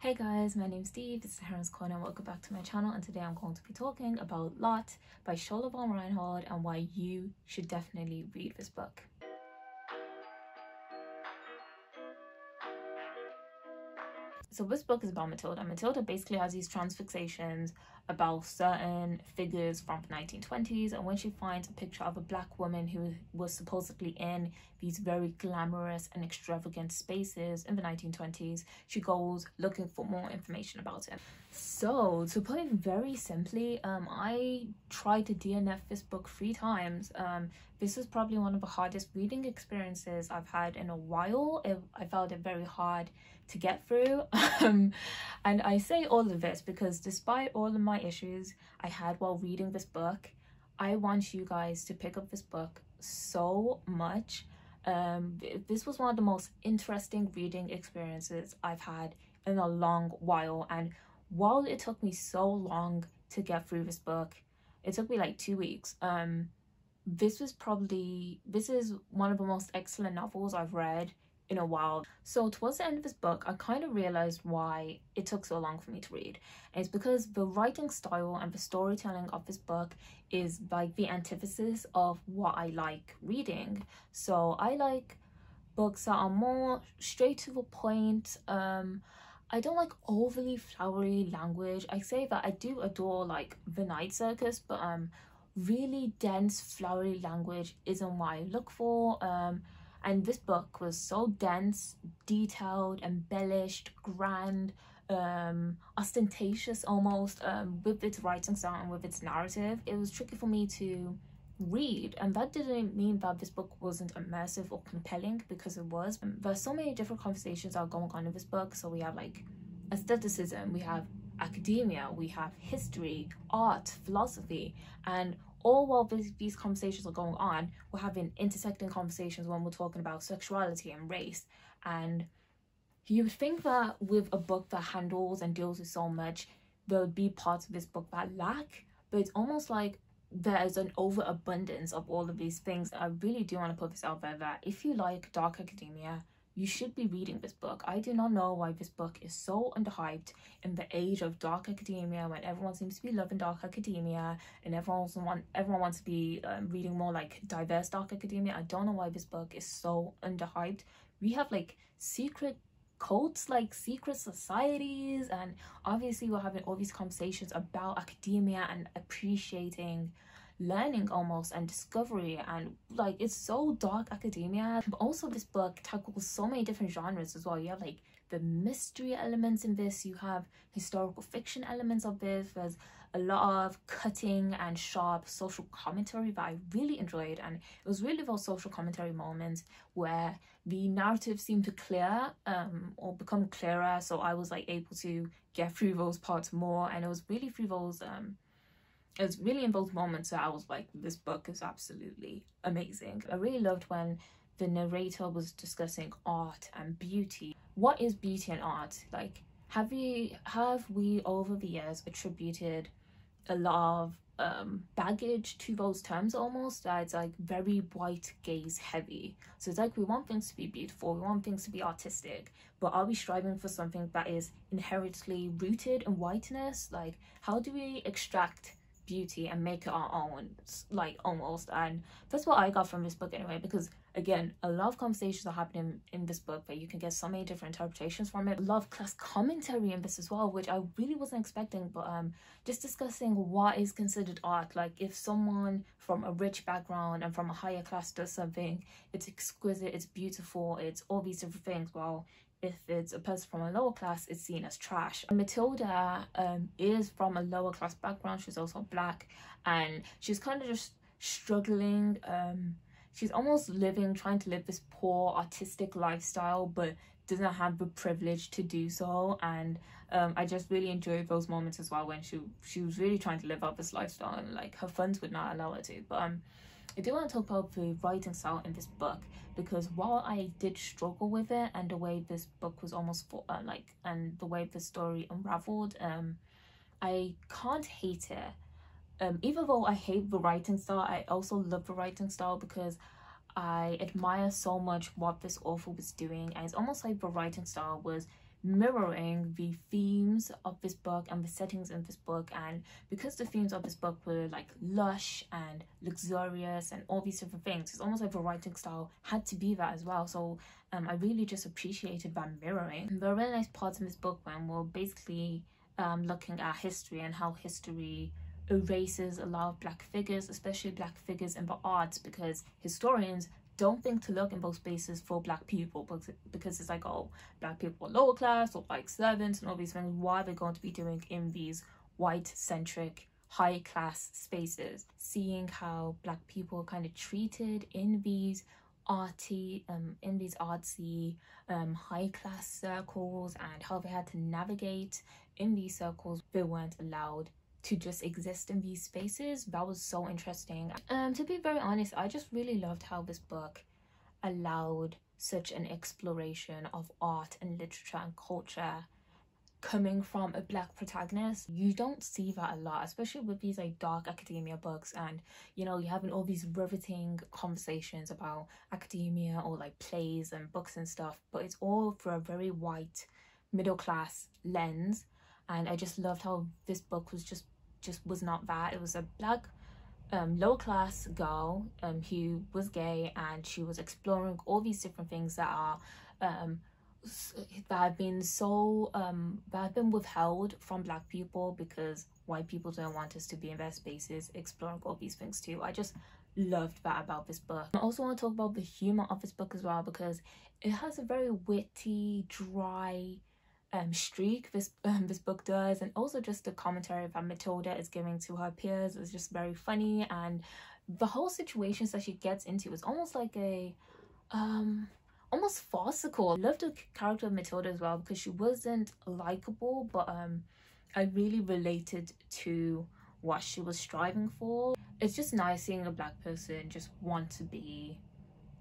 Hey guys, my name's Dee, this is Heroine's Corner and welcome back to my channel, and today I'm going to be talking about Lote by Shola by Reinhold and why you should definitely read this book. So this book is about Matilda. Matilda basically has these transfixations about certain figures from the 1920s, and when she finds a picture of a black woman who was supposedly in these very glamorous and extravagant spaces in the 1920s, she goes looking for more information about it. So to put it very simply, I tried to DNF this book 3 times. This was probably one of the hardest reading experiences I've had in a while. I found it very hard to get through. And I say all of this because despite all of my issues I had while reading this book, I want you guys to pick up this book so much. This was one of the most interesting reading experiences I've had in a long while, and while it took me so long to get through this book, it took me like 2 weeks. This is one of the most excellent novels I've read in a while. So towards the end of this book, I kind of realized why it took so long for me to read. And it's because the writing style and the storytelling of this book is like the antithesis of what I like reading. So I like books that are more straight to the point. I don't like overly flowery language. I say that I do adore like The Night Circus, but really dense flowery language isn't what I look for. And this book was so dense, detailed, embellished, grand, ostentatious almost, with its writing style and with its narrative. It was tricky for me to read, and that didn't mean that this book wasn't immersive or compelling, because it was. There's so many different conversations that are going on in this book. So we have like aestheticism, we have academia, we have history, art, philosophy, and all while these conversations are going on, we're having intersecting conversations when we're talking about sexuality and race. And you would think that with a book that handles and deals with so much, there would be parts of this book that lack, but it's almost like there's an overabundance of all of these things. I really do want to put this out there that if you like dark academia, you should be reading this book. I do not know why this book is so underhyped in the age of dark academia, when everyone seems to be loving dark academia and everyone wants to be reading more like diverse dark academia. I don't know why this book is so underhyped. We have like secret cults, like secret societies, and obviously we're having all these conversations about academia and appreciating learning almost and discovery, and like it's so dark academia. But also this book tackles so many different genres as well. You have like the mystery elements in this, you have historical fiction elements of this, there's a lot of cutting and sharp social commentary that I really enjoyed. And it was really those social commentary moments where the narrative seemed to clear or become clearer, so I was like able to get through those parts more. And it was really through those it was really in those moments that I was like, this book is absolutely amazing. I really loved when the narrator was discussing art and beauty. What is beauty and art? Like, have we over the years attributed a lot of baggage to those terms almost, that it's like very white gaze heavy. So it's like we want things to be beautiful, we want things to be artistic, but are we striving for something that is inherently rooted in whiteness? Like, how do we extract beauty and make it our own, like, almost? And that's what I got from this book anyway, because again, a lot of conversations are happening in this book, but you can get so many different interpretations from it. A lot of class commentary in this as well, which I really wasn't expecting. But just discussing what is considered art. Like, if someone from a rich background and from a higher class does something, it's exquisite, it's beautiful, it's all these different things. Well, if it's a person from a lower class, it's seen as trash. Matilda is from a lower class background. She's also black, and she's kind of just struggling. She's almost trying to live this poor artistic lifestyle, but doesn't have the privilege to do so. And I just really enjoyed those moments as well, when she was really trying to live up this lifestyle, and like her funds would not allow her to. But I do want to talk about the writing style in this book, because while I did struggle with it and the way this book was almost and the way the story unraveled, I can't hate it. Even though I hate the writing style, I also love the writing style because I admire so much what this author was doing. And it's almost like the writing style was mirroring the themes of this book and the settings in this book. And because the themes of this book were like lush and luxurious and all these different things, it's almost like the writing style had to be that as well. So I really just appreciated that mirroring. The really nice parts in this book when we're basically looking at history and how history erases a lot of black figures, especially black figures in the arts, because historians don't think to look in those spaces for black people, because it's like, oh, black people are lower class or like servants and all these things. Why are they going to be doing in these white centric high class spaces? Seeing how black people are kind of treated in these artsy high class circles, and how they had to navigate in these circles. They weren't allowed to just exist in these spaces. That was so interesting. To be very honest, I just really loved how this book allowed such an exploration of art and literature and culture coming from a black protagonist. You don't see that a lot, especially with these like dark academia books, and you know, you're having all these riveting conversations about academia or like plays and books and stuff, but it's all through a very white middle class lens. And I just loved how this book was just was not that. It was a black low class girl who was gay, and she was exploring all these different things that are that have been withheld from black people because white people don't want us to be in their spaces, exploring all these things too. I just loved that about this book. I also want to talk about the humor of this book as well, because it has a very witty, dry streak, this book does, and also just the commentary that Matilda is giving to her peers is just very funny, and the whole situations that she gets into is almost like a almost farcical. I love the character of Matilda as well, because she wasn't likable, but I really related to what she was striving for. It's just nice seeing a black person just want to be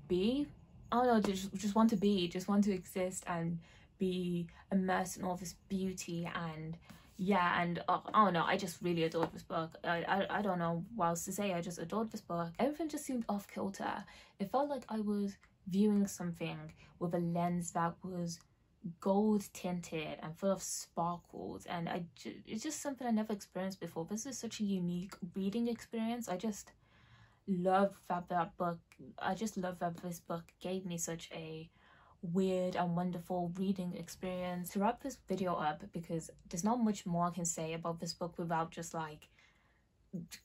I don't know, just want to exist and be immersed in all this beauty. And yeah, and I don't know, I just really adored this book. I don't know what else to say. I just adored this book. Everything just seemed off kilter. It felt like I was viewing something with a lens that was gold tinted and full of sparkles, and it's just something I never experienced before. This is such a unique reading experience. I just love that book. I just love that this book gave me such a weird and wonderful reading experience. To wrap this video up, because there's not much more I can say about this book without just like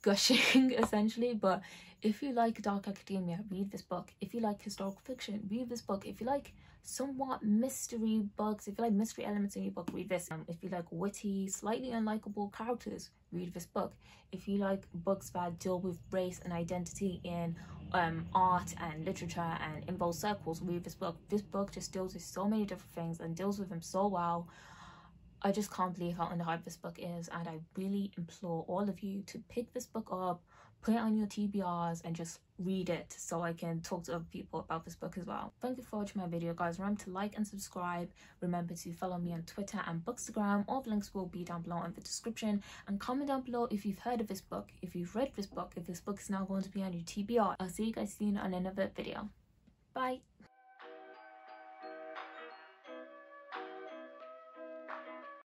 gushing essentially, but if you like dark academia, read this book. If you like historical fiction, read this book. If you like somewhat mystery books, if you like mystery elements in your book, read this. If you like witty, slightly unlikable characters, read this book. If you like books that deal with race and identity in art and literature and in those circles, read this book. This book just deals with so many different things and deals with them so well. I just can't believe how underhyped this book is, and I really implore all of you to pick this book up, put it on your TBRs, and just read it so I can talk to other people about this book as well. Thank you for watching my video, guys. Remember to like and subscribe. Remember to follow me on Twitter and Bookstagram. All the links will be down below in the description, and comment down below if you've heard of this book, if you've read this book, if this book is now going to be on your TBR. I'll see you guys soon on another video. Bye.